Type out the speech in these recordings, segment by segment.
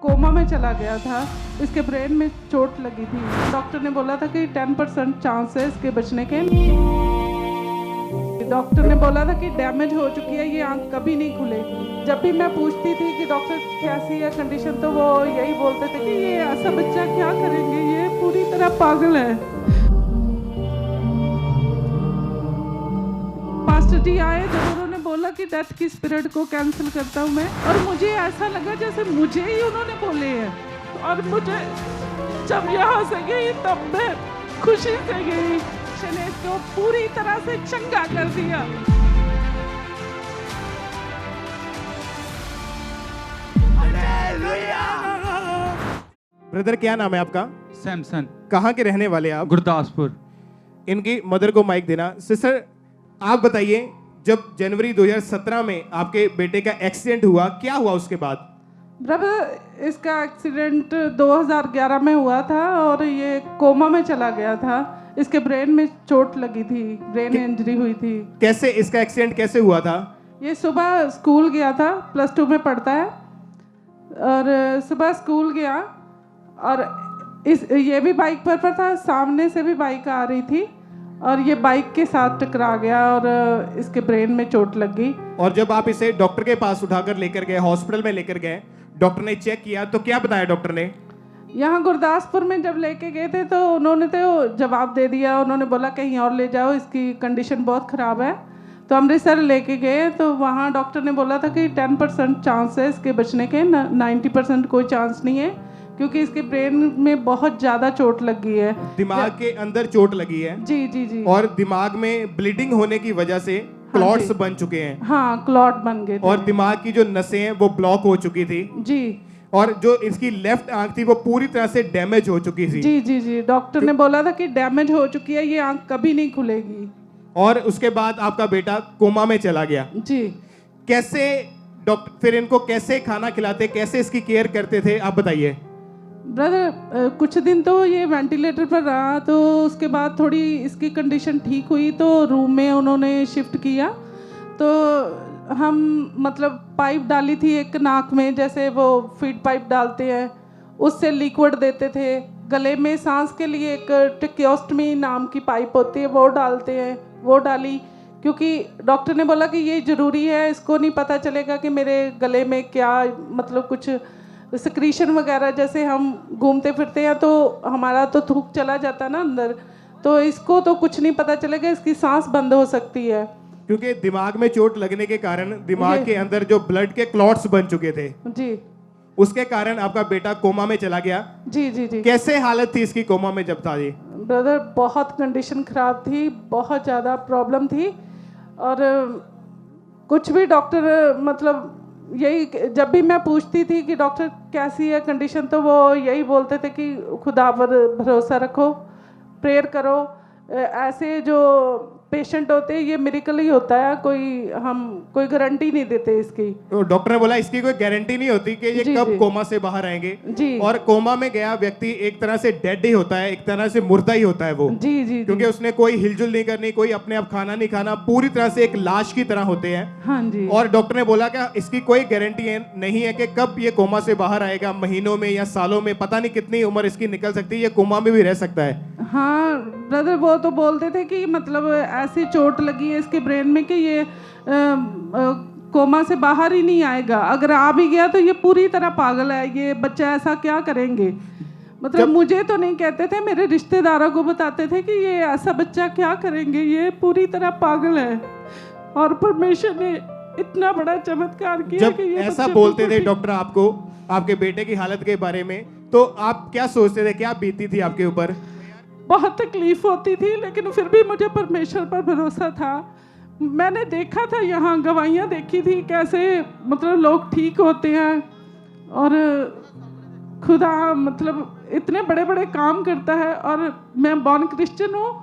Coma में चला गया था। इसके ब्रेन में चोट लगी थी। डॉक्टर ने बोला था कि 10% चांस है इसके बचने के। डॉक्टर ने बोला था कि डैमेज हो चुकी है, ये आंख कभी नहीं खुलेगी। जब भी मैं पूछती थी कि डॉक्टर कैसी है कंडीशन, तो वो यही बोलते थे कि ये ऐसा बच्चा क्या करेंगे, ये पूरी तरह पागल है। पास्टर जी आए जब उन्होंने बोला कि डेथ की स्पिरिट को कैंसिल करता हूँ मैं, और मुझे ऐसा लगा जैसे मुझे ही उन्होंने बोले हैं। और मुझे जब यहाँ से गई तब मैं खुशी से गई। ने इसको पूरी तरह से चंगा कर दिया। ब्रदर क्या नाम है आपका? सैमसन। कहाँ के रहने वाले आप? गुरदासपुर। इनकी मदर को माइक देना। सिस्टर आप बताइए, जब जनवरी 2017 में आपके बेटे का एक्सीडेंट हुआ, क्या हुआ उसके बाद? ब्रदर, इसका एक्सीडेंट 2011 में हुआ था और ये कोमा में चला गया था। इसके ब्रेन में चोट लगी थी, ब्रेन इंजरी हुई थी। कैसे इसका एक्सीडेंट कैसे हुआ था? ये सुबह स्कूल गया था, +2 में पढ़ता है, और सुबह स्कूल गया और ये भी बाइक पर था, सामने से भी बाइक आ रही थी और ये बाइक के साथ टकरा गया और इसके ब्रेन में चोट लग गई। और जब आप इसे डॉक्टर के पास उठाकर लेकर गए, हॉस्पिटल में लेकर गए, डॉक्टर ने चेक किया तो क्या बताया डॉक्टर ने? यहाँ गुरदासपुर में जब लेके गए थे तो उन्होंने तो जवाब दे दिया। उन्होंने बोला कहीं और ले जाओ, इसकी कंडीशन बहुत ख़राब है। तो अमृतसर लेके गए तो वहाँ डॉक्टर ने बोला था कि 10% चांस है इसके बचने के, 90% कोई चांस नहीं है, क्योंकि इसके ब्रेन में बहुत ज़्यादा चोट लग गई है। दिमाग के अंदर चोट लगी है? जी जी जी। और दिमाग में ब्लीडिंग होने की वजह से क्लॉट्स बन चुके हैं? हाँ, क्लॉट बन गए थे। और दिमाग की जो नसें हैं वो ब्लॉक हो चुकी थी जी। और जो इसकी लेफ्ट आंख थी वो पूरी तरह से डैमेज हो चुकी थी। जी जी जी। डॉक्टर ने बोला था कि डैमेज हो चुकी है, ये आंख कभी नहीं खुलेगी। और उसके बाद आपका बेटा कोमा में चला गया। जी। कैसे डॉक्टर फिर इनको कैसे खाना खिलाते, कैसे इसकी केयर करते थे, आप बताइए। ब्रदर, कुछ दिन तो ये वेंटिलेटर पर रहा, तो उसके बाद थोड़ी इसकी कंडीशन ठीक हुई तो रूम में उन्होंने शिफ्ट किया। तो हम मतलब पाइप डाली थी एक नाक में, जैसे वो फीड पाइप डालते हैं, उससे लिक्विड देते थे। गले में सांस के लिए एक ट्रैकियोस्टमी नाम की पाइप होती है, वो डालते हैं, वो डाली, क्योंकि डॉक्टर ने बोला कि ये ज़रूरी है, इसको नहीं पता चलेगा कि मेरे गले में क्या मतलब कुछ सिक्रीशन वगैरह, जैसे हम घूमते फिरते हैं तो हमारा तो थूक चला जाता है ना अंदर, तो इसको तो कुछ नहीं पता चलेगा, इसकी सांस बंद हो सकती है। क्योंकि दिमाग में चोट लगने के कारण दिमाग के अंदर जो ब्लड के क्लॉट्स बन चुके थे जी, उसके कारण आपका बेटा कोमा में चला गया। जी जी जी। कैसे हालत थी इसकी कोमा में जब था जी? ब्रदर, बहुत कंडीशन ख़राब थी, बहुत ज़्यादा प्रॉब्लम थी। और कुछ भी डॉक्टर मतलब यही, जब भी मैं पूछती थी कि डॉक्टर कैसी है कंडीशन, तो वो यही बोलते थे कि खुदा पर भरोसा रखो, प्रेयर करो। ऐसे जो पेशेंट होते हैं ये मिरेकल ही होता है, हम कोई गारंटी नहीं देते इसकी। तो डॉक्टर ने बोला इसकी कोई गारंटी नहीं होती कि ये जी, कब जी। कोमा से बाहर आएंगे। जी। और कोमा में गया व्यक्ति एक तरह से डेड ही होता है, एक तरह से मुर्दा ही होता है वो। जी जी क्योंकि जी। उसने कोई हिलजुल नहीं करनी, कोई अपने आप खाना नहीं खाना, पूरी तरह से एक लाश की तरह होते हैं। हाँ जी। और डॉक्टर ने बोला कि इसकी कोई गारंटी नहीं है कि कब ये कोमा से बाहर आएगा, महीनों में या सालों में, पता नहीं कितनी उम्र इसकी निकल सकती है, ये कोमा में भी रह सकता है। हाँ ब्रदर, वो तो बोलते थे कि मतलब ऐसी चोट लगी है इसके ब्रेन में कि ये कोमा से बाहर ही नहीं आएगा। अगर आ भी गया तो ये पूरी तरह पागल है, ये बच्चा ऐसा क्या करेंगे। मतलब मुझे तो नहीं कहते थे, मेरे रिश्तेदारों को बताते थे कि ये ऐसा बच्चा क्या करेंगे, ये पूरी तरह पागल है। और परमेश्वर ने इतना बड़ा चमत्कार किया जब कि ये ऐसा बच्चे बोलते थे बिल्कुल डॉक्टर आपको आपके बेटे की हालत के बारे में, तो आप क्या सोचते थे, क्या बीती थी आपके ऊपर? बहुत तकलीफ होती थी, लेकिन फिर भी मुझे परमेश्वर पर भरोसा था। मैंने देखा था, यहाँ गवाहियाँ देखी थी कैसे मतलब लोग ठीक होते हैं, और खुदा मतलब इतने बड़े बड़े काम करता है। और मैं बॉर्न क्रिश्चियन हूँ,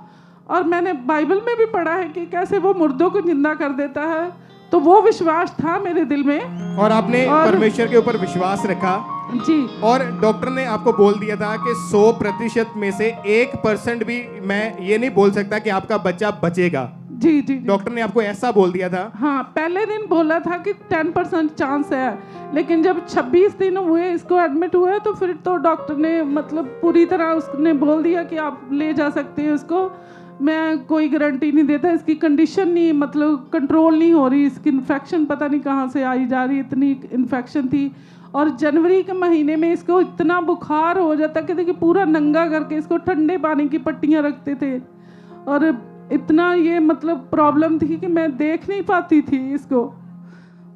और मैंने बाइबल में भी पढ़ा है कि कैसे वो मुर्दों को जिंदा कर देता है, तो वो विश्वास था मेरे दिल में। और आपने परमेश्वर के ऊपर विश्वास रखा जी। और डॉक्टर ने आपको बोल दिया था कि 100% में से 1% भी मैं ये नहीं बोल सकता कि आपका बच्चा बचेगा। जी जी। डॉक्टर ने आपको ऐसा बोल दिया था? हाँ, पहले दिन बोला था कि 10% चांस है, लेकिन जब 26 दिन हुए इसको एडमिट हुए तो फिर तो डॉक्टर ने मतलब पूरी तरह उसने बोल दिया कि आप ले जा सकते हैं उसको, मैं कोई गारंटी नहीं देता, इसकी कंडीशन नहीं मतलब कंट्रोल नहीं हो रही, इसकी इन्फेक्शन पता नहीं कहाँ से आई जा रही, इतनी इन्फेक्शन थी। और जनवरी के महीने में इसको इतना बुखार हो जाता कि देखिए पूरा नंगा करके इसको ठंडे पानी की पट्टियाँ रखते थे, और इतना ये मतलब प्रॉब्लम थी कि मैं देख नहीं पाती थी इसको,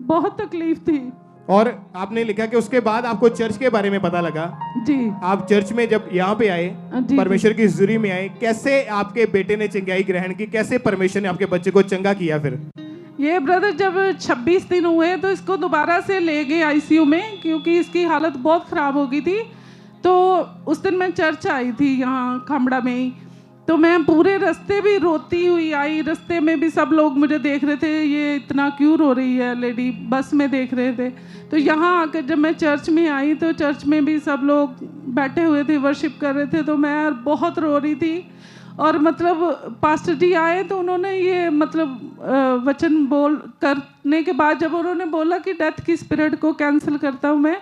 बहुत तकलीफ थी। और आपने लिखा कि उसके बाद आपको चर्च के बारे में पता लगा। जी। आप चर्च में जब यहाँ पे आए, परमेश्वर की हुजूरी में आए, कैसे आपके बेटे ने चंगाई ग्रहण की, कैसे परमेश्वर ने आपके बच्चे को चंगा किया? फिर ये ब्रदर जब 26 दिन हुए तो इसको दोबारा से ले गए आईसीयू में, क्योंकि इसकी हालत बहुत ख़राब हो गई थी। तो उस दिन मैं चर्च आई थी यहाँ खामड़ा में ही, तो मैं पूरे रास्ते भी रोती हुई आई, रास्ते में भी सब लोग मुझे देख रहे थे, ये इतना क्यों रो रही है लेडी, बस में देख रहे थे। तो यहाँ आकर जब मैं चर्च में आई तो चर्च में भी सब लोग बैठे हुए थे, वर्शिप कर रहे थे, तो मैं बहुत रो रही थी। और मतलब पास्टर जी आए तो उन्होंने ये मतलब वचन बोल करने के बाद जब उन्होंने बोला कि डेथ की स्पिरिट को कैंसिल करता हूँ मैं,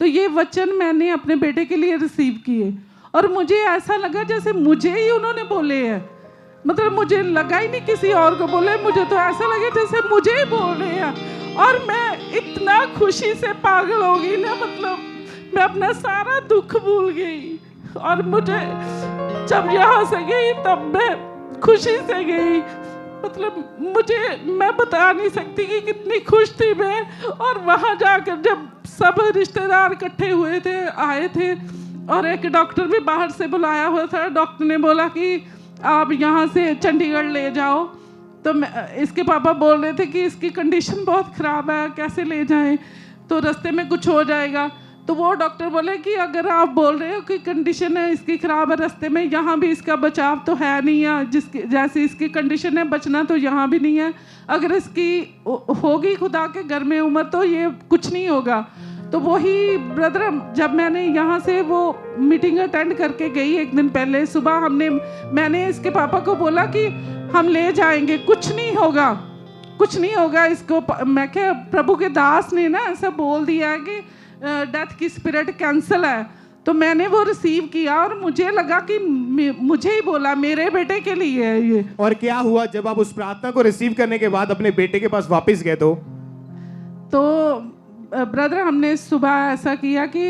तो ये वचन मैंने अपने बेटे के लिए रिसीव किए, और मुझे ऐसा लगा जैसे मुझे ही उन्होंने बोले हैं, मतलब मुझे लगा ही नहीं किसी और को बोले, मुझे तो ऐसा लगे जैसे मुझे ही बोल रहे हैं। और मैं इतना खुशी से पागल हो गई ना, मतलब मैं अपना सारा दुख भूल गई, और मुझे जब यहाँ से गई तब मैं खुशी से गई, मतलब मैं बता नहीं सकती कि कितनी खुश थी मैं। और वहाँ जाकर जब सब रिश्तेदार इकट्ठे हुए थे, आए थे, और एक डॉक्टर भी बाहर से बुलाया हुआ था, डॉक्टर ने बोला कि आप यहाँ से चंडीगढ़ ले जाओ। तो इसके पापा बोल रहे थे कि इसकी कंडीशन बहुत ख़राब है, कैसे ले जाएं, तो रास्ते में कुछ हो जाएगा। तो वो डॉक्टर बोले कि अगर आप बोल रहे हो कि कंडीशन है इसकी ख़राब है, रास्ते में यहाँ भी इसका बचाव तो है नहीं है, जिसकी जैसी इसकी कंडीशन है बचना तो यहाँ भी नहीं है, अगर इसकी होगी खुदा के घर में उम्र तो ये कुछ नहीं होगा। तो वही ब्रदर जब मैंने यहाँ से वो मीटिंग अटेंड करके गई एक दिन पहले सुबह, मैंने इसके पापा को बोला कि हम ले जाएंगे, कुछ नहीं होगा, कुछ नहीं होगा इसको। मैं क्या, प्रभु के दास ने ना ऐसा बोल दिया है कि डेथ की स्पिरिट कैंसिल है। तो मैंने वो रिसीव किया और मुझे लगा कि मुझे ही बोला, मेरे बेटे के लिए है ये। और क्या हुआ जब आप उस प्रार्थना को रिसीव करने के बाद अपने बेटे के पास वापस गए? तो ब्रदर हमने सुबह ऐसा किया कि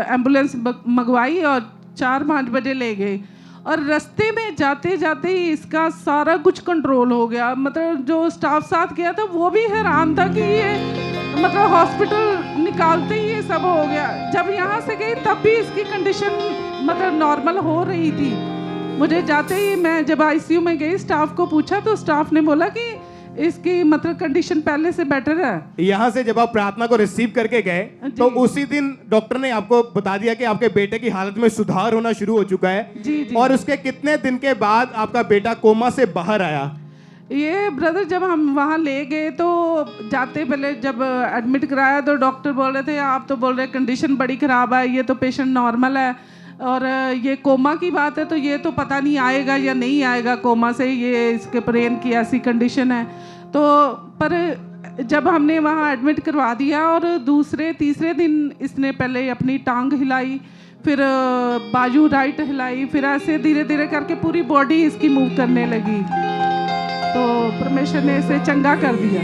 एम्बुलेंस मंगवाई और 4-5 बजे ले गए, और रास्ते में जाते जाते ही इसका सारा कुछ कंट्रोल हो गया। मतलब जो स्टाफ साथ गया था वो भी हैरान था कि ये मतलब हॉस्पिटल निकालते ही ये सब हो गया। जब यहाँ से गई तब भी इसकी कंडीशन मतलब नॉर्मल हो रही थी। मुझे जाते ही मैं जब आईसीयू में गई, स्टाफ को पूछा तो स्टाफ ने बोला कि इसकी मतलब कंडीशन पहले से बेटर है। यहाँ से जब आप प्रार्थना को रिसीव करके गए तो उसी दिन डॉक्टर ने आपको बता दिया कि आपके बेटे की हालत में सुधार होना शुरू हो चुका है। जी जी। और उसके कितने दिन के बाद आपका बेटा कोमा से बाहर आया? ये ब्रदर जब हम वहाँ ले गए तो जाते पहले जब एडमिट कराया तो डॉक्टर बोल रहे थे, आप तो बोल रहे कंडीशन बड़ी ख़राब है, ये तो पेशेंट नॉर्मल है, और ये कोमा की बात है तो ये तो पता नहीं आएगा या नहीं आएगा कोमा से, ये इसके ब्रेन की ऐसी कंडीशन है। तो पर जब हमने वहाँ एडमिट करवा दिया और दूसरे तीसरे दिन इसने पहले अपनी टांग हिलाई, फिर बाजू राइट हिलाई, फिर ऐसे धीरे धीरे करके पूरी बॉडी इसकी मूव करने लगी, तो परमेश्वर ने इसे चंगा कर दिया।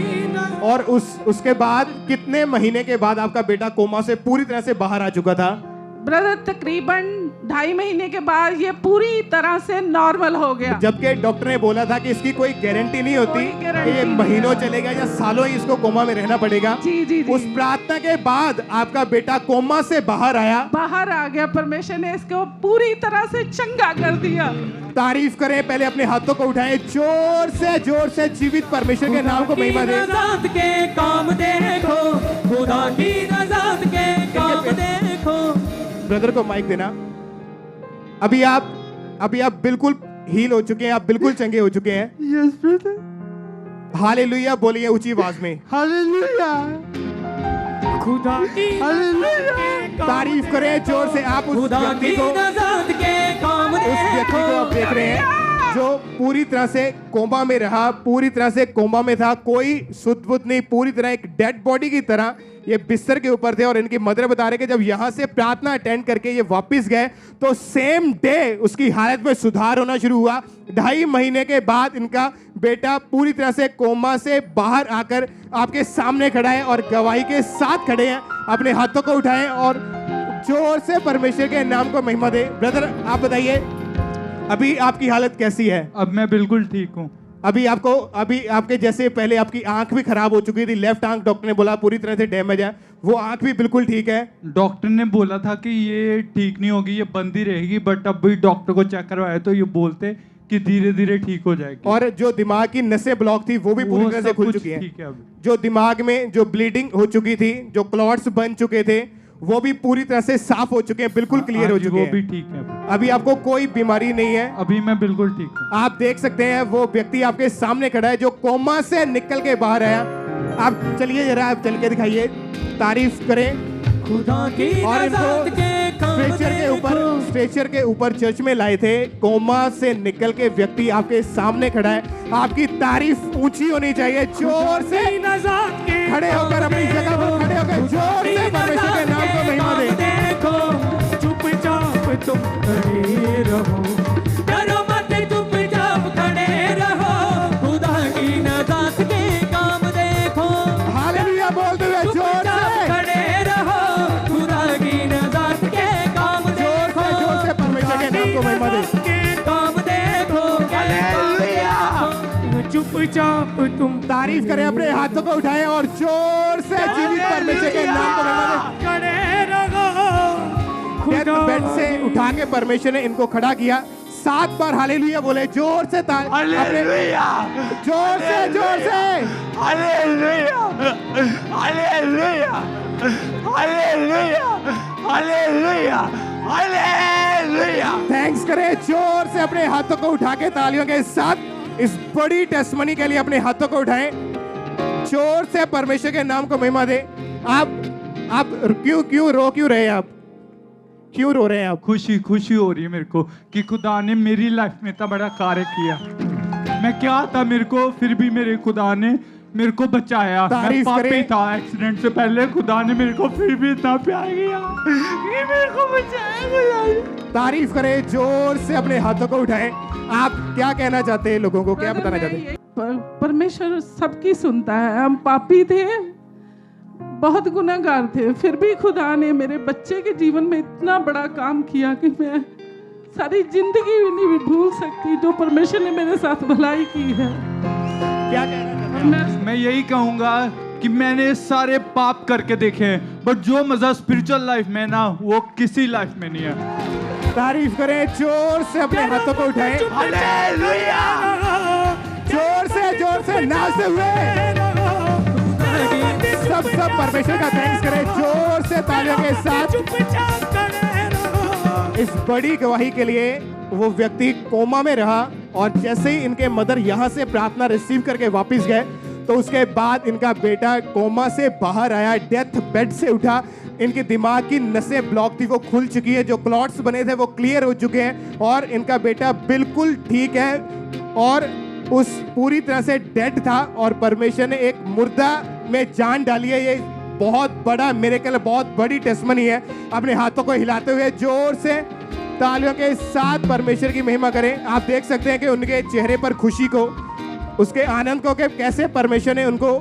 और उसके बाद कितने महीने के बाद आपका बेटा कोमा से पूरी तरह से बाहर आ चुका था? ब्रदर तकरीबन 2.5 महीने के बाद ये पूरी तरह से नॉर्मल हो गया। जबकि डॉक्टर ने बोला था कि इसकी कोई गारंटी नहीं होती कि ये महीनों चलेगा या सालों ही इसको कोमा में रहना पड़ेगा। जी जी जी। उस प्रार्थना के बाद आपका बेटा कोमा से बाहर आया, बाहर आ गया। परमेश्वर ने इसको पूरी तरह से चंगा कर दिया। तारीफ करें, पहले अपने हाथों को उठाएं जोर से जीवित परमेश्वर के नाम को महिमा दें। नजात के काम देखो, खुदा की नजात के काम देखो। ब्रदर को माइक देना। अभी आप बिल्कुल हील हो चुके हैं, आप बिल्कुल चंगे हो चुके हैं। Yes brother. हालेलुया बोलिए ऊंची आवाज में। हालेलुया। खुदा की हालेलुया। तारीफ करें जोर से। आप उस व्यक्ति को नजात के काम आप देख रहे हैं जो पूरी तरह से कोमा में रहा, पूरी तरह से कोमा में था, कोई सुध बुध नहीं, पूरी तरह एक डेड बॉडी की तरह ये बिस्तर के ऊपर थे। और इनकी मदर बता रहे कि जब यहाँ से प्रार्थना अटेंड करके ये वापस गए तो सेम डे उसकी हालत में सुधार होना शुरू हुआ। 2.5 महीने के बाद इनका बेटा पूरी तरह से कोमा से बाहर आकर आपके सामने खड़ा है और गवाही के साथ खड़े हैं। अपने हाथों को उठाएं और जोर से परमेश्वर के नाम को महिमा दे। ब्रदर आप बताइए, अभी आपकी हालत कैसी है? अब मैं बिल्कुल ठीक हूँ। अभी आपके जैसे पहले आपकी आंख भी खराब हो चुकी थी, लेफ्ट आंख डॉक्टर ने बोला पूरी तरह से डैमेज है, वो आंख भी बिल्कुल ठीक है। डॉक्टर ने बोला था कि ये ठीक नहीं होगी, ये बंद ही रहेगी, बट अब भी डॉक्टर को चेक करवाया तो ये बोलते कि धीरे धीरे ठीक हो जाएगी। और जो दिमाग की नसें ब्लॉक थी वो भी पूरी तरह से खुल चुकी हैं। जो दिमाग में जो ब्लीडिंग हो चुकी थी, जो क्लॉट्स बन चुके थे, वो भी पूरी तरह से साफ हो चुके हैं, बिल्कुल क्लियर हो चुके हैं। वो भी ठीक है। अभी आपको कोई बीमारी नहीं है। अभी मैं बिल्कुल ठीक हूँ। आप देख सकते हैं वो व्यक्ति आपके सामने खड़ा है जो कोमा से निकल के बाहर आया। आप चलिए जरा, आप चल के दिखाइए, तारीफ करें। खुदा की और नज़ात के काम स्ट्रेचर के ऊपर चर्च में लाए थे। कोमा से निकल के व्यक्ति आपके सामने खड़ा है। आपकी तारीफ ऊंची होनी चाहिए। जोर से खड़े होकर अपनी जगह पर खड़े होकर जोर से परमेश्वर के नाम को महिमा दें। देखो चुपचाप तुम खड़े रहो, डरो मत, चुपचाप खड़े रहो, खुदा की नज़ात के काम देखो। हालेलुया बोलते हुए जोर से खड़े रहो, खुदा की नज़ात के काम देखो। जोर से परमेश्वर के नाम को महिमा दें। काम देखो, चुपचाप तुम तारीफ करें, अपने हाथों को उठाएं और जोर से जीवित परमेश्वर के नाम को महिमा दें। खड़े रहो। डेथ बेड से उठा के परमेश्वर ने इनको खड़ा किया। 7 बार हालेलुया बोले जोर से, हालेलुया, जोर से, जोर से hallelujah, hallelujah, hallelujah, hallelujah, hallelujah. Thanks करें जोर से, अपने हाथों को उठा के तालियों के साथ इस बड़ी टेस्टमनी के लिए अपने हाथों को उठाएं। जोर से परमेश्वर के नाम को महिमा दे। आप क्यों रो रहे हैं? आप क्यों रो रहे हैं? आप खुशी हो रही है मेरे को कि खुदा ने मेरी लाइफ में इतना बड़ा कार्य किया। मैं क्या था मेरे को, फिर भी मेरे खुदा ने मेरे को बचाया। मैं पापी था एक्सीडेंट से पहले, खुदा ने मेरे को फिर भी इतना प्यार किया कि मेरे को बचाया। तारीफ करें जोर से, अपने हाथों को उठाएं। आप क्या कहना चाहते हैं लोगों को, क्या बताना चाहते हैं? परमेश्वर सबकी सुनता है। हम पापी थे, बहुत गुनाहगार थे, फिर भी खुदा ने मेरे बच्चे के जीवन में इतना बड़ा काम किया कि मैं सारी जिंदगी भी नहीं भूल सकती जो परमेश्वर ने मेरे साथ भलाई की है। क्या कहना चाहते हैं? मैं यही कहूंगा कि मैंने सारे पाप करके देखे हैं, बट जो मजा स्पिरिचुअल लाइफ में ना, वो किसी लाइफ में नहीं है। तारीफ करें जोर से, अपने हाथों को उठाएं। हालेलुया, जोर से नाचते हुए सब परमेश्वर का थैंक्स करें जोर से, तालियों के साथ। इस बड़ी गवाही के लिए वो व्यक्ति कोमा में रहा और जैसे ही इनके मदर यहाँ से प्रार्थना रिसीव करके वापस गए तो उसके बाद इनका बेटा कोमा से बाहर आया, डेथ बेड से उठा। इनके दिमाग की नसें ब्लॉक थी वो खुल चुकी है, जो क्लॉट्स बने थे वो क्लियर हो चुके हैं और इनका बेटा बिल्कुल ठीक है और उस पूरी तरह से डेड था और परमेश्वर ने एक मुर्दा में जान डाली है। ये बहुत बड़ा मिरेकल, बहुत बड़ी टेस्टमनी है। अपने हाथों को हिलाते हुए जोर से तालियों के साथ परमेश्वर की महिमा करें। आप देख सकते हैं कि उनके चेहरे पर खुशी को, उसके आनंद को, कि कैसे परमेश्वर ने उनको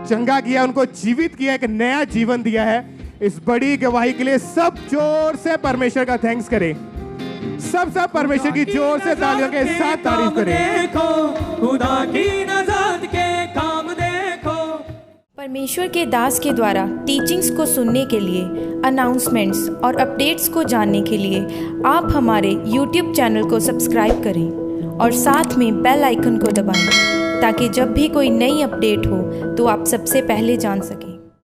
चंगा किया, उनको जीवित किया, एक नया जीवन दिया है। इस बड़ी गवाही के लिए सब जोर से परमेश्वर का थैंक्स करें। सब परमेश्वर की जोर से तालियों के साथ तारीफ करें। खुदा की नज़ात के काम देखो। परमेश्वर के दास के द्वारा टीचिंग्स को सुनने के लिए, अनाउंसमेंट्स और अपडेट्स को जानने के लिए आप हमारे YouTube चैनल को सब्सक्राइब करें और साथ में बेल आइकन को दबाएं ताकि जब भी कोई नई अपडेट हो तो आप सबसे पहले जान सकें।